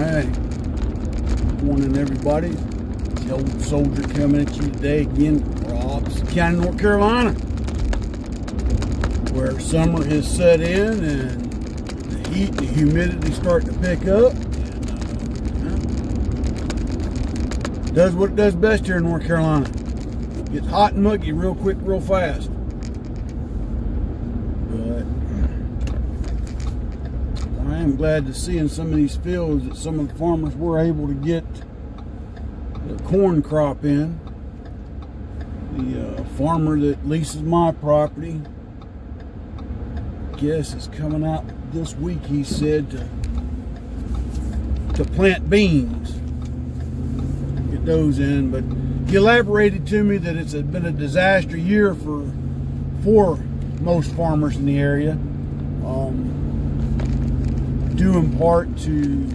Hey, morning everybody. The old soldier coming at you today again from Robson County, North Carolina, where summer has set in and the heat and the humidity starting to pick up. And, does what it does best here in North Carolina. Gets hot and muggy real quick, real fast. But I am glad to see in some of these fields that some of the farmers were able to get the corn crop in. The farmer that leases my property, I guess, is coming out this week, he said, to plant beans, get those in. But he elaborated to me that it's been a disaster year for most farmers in the area, due in part to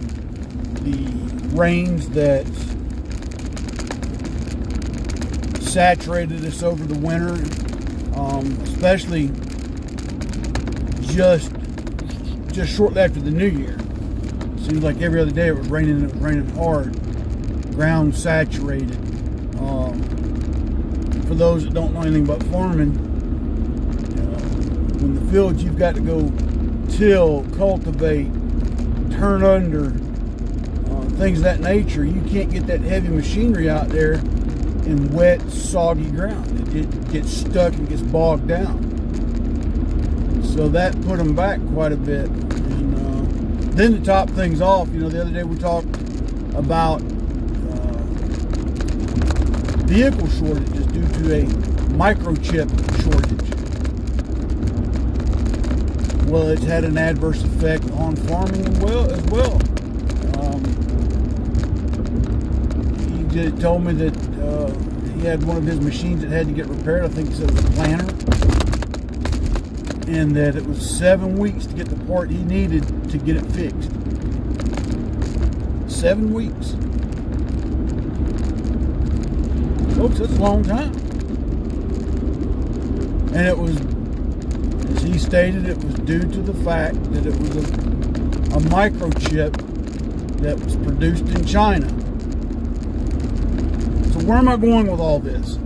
the rains that saturated us over the winter, especially just shortly after the new year. It seems like every other day it was raining hard, ground saturated. For those that don't know anything about farming, in the fields you've got to go till, cultivate, turn under, things of that nature. You can't get that heavy machinery out there in wet, soggy ground. It gets stuck and gets bogged down. So that put them back quite a bit. And then to top things off, the other day we talked about vehicle shortages due to a microchip shortage. Well, it's had an adverse effect on farming as well. He told me that he had one of his machines that had to get repaired. I think he said it was a planter. And that it was 7 weeks to get the part he needed to get it fixed. 7 weeks. Folks, that's a long time. And it was, as he stated, it was due to the fact that it was a microchip that was produced in China. So where am I going with all this?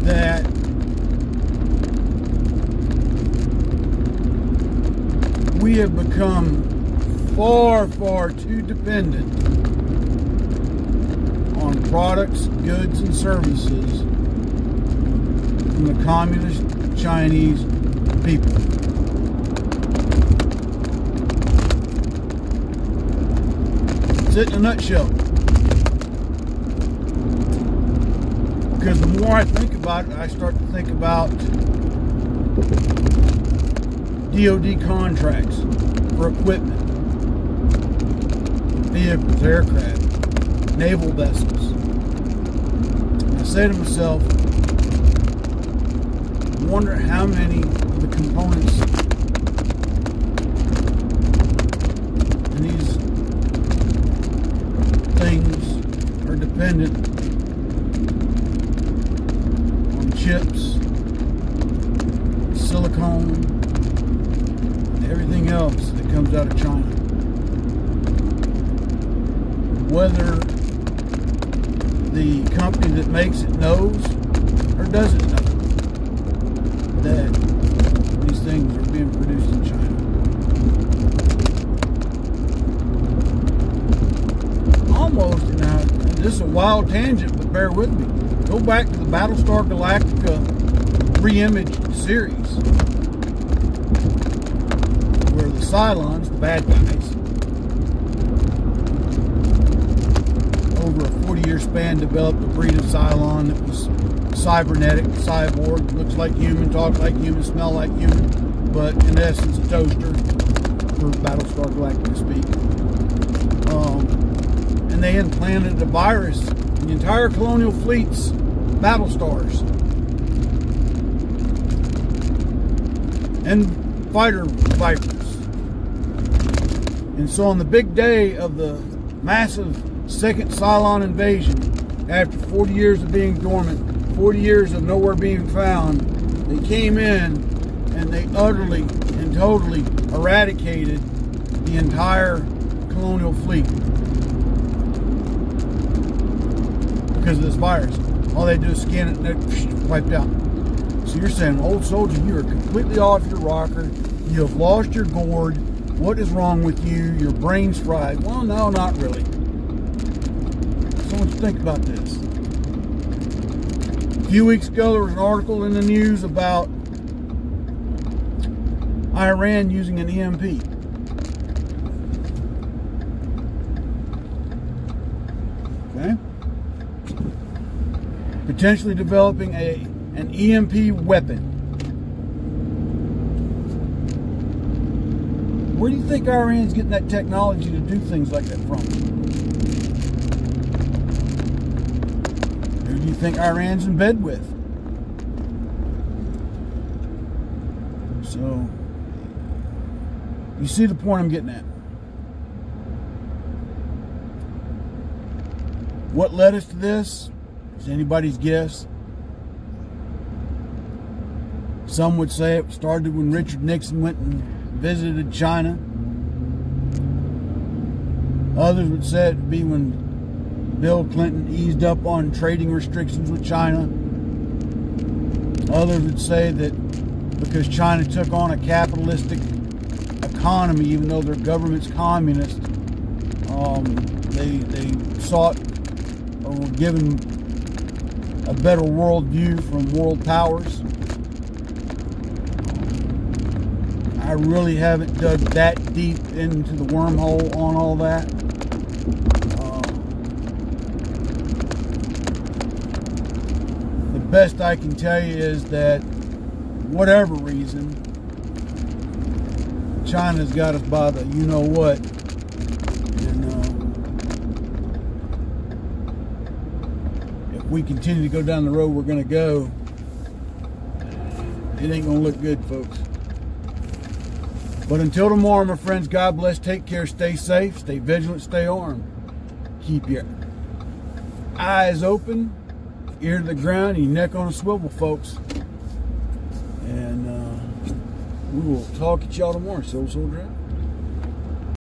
That we have become far, far too dependent on products, goods, and services from the communist Chinese people. It's it in a nutshell. Because the more I think about it, I start to think about DOD contracts for equipment, vehicles, aircraft, naval vessels. And I say to myself, I wonder how many of the components in these things are dependent on chips, silicone, and everything else that comes out of China. Whether the company that makes it knows or doesn't know that these things are being produced in China. Almost, this is a wild tangent, but bear with me. Go back to the Battlestar Galactica re-imaged series, where the Cylons, the bad guys, over a 40-year span developed a breed of Cylon that was cybernetic, cyborg, looks like human, talks like human, smell like human, but in essence a toaster, for Battlestar Galactica speak. And they implanted a virus in the entire colonial fleet's battlestars and fighter Vipers. And so on the big day of the massive second Cylon invasion, after 40 years of being dormant, 40 years of nowhere being found, they came in and they utterly and totally eradicated the entire colonial fleet because of this virus. All they do is scan it and they're wiped out. So you're saying, old soldier, you are completely off your rocker. You have lost your gourd. What is wrong with you? Your brain's fried. Well, no, not really. So let's think about this. A few weeks ago, there was an article in the news about Iran using an EMP. Okay? Potentially developing an EMP weapon. Where do you think Iran's getting that technology to do things like that from? Who do you think Iran's in bed with? So, you see the point I'm getting at. What led us to this is anybody's guess. Some would say it started when Richard Nixon went and visited China. Others would say it would be when Bill Clinton eased up on trading restrictions with China. Others would say that because China took on a capitalistic economy, even though their government's communist, they sought or were given a better worldview from world powers. I really haven't dug that deep into the wormhole on all that. The best I can tell you is that whatever reason, China's got us by the you-know-what. And if we continue to go down the road we're going to go, it ain't going to look good, folks. But until tomorrow, my friends, God bless, take care, stay safe, stay vigilant, stay armed. Keep your eyes open, ear to the ground, and your neck on a swivel, folks. And we will talk at y'all tomorrow. Soul Soldier out.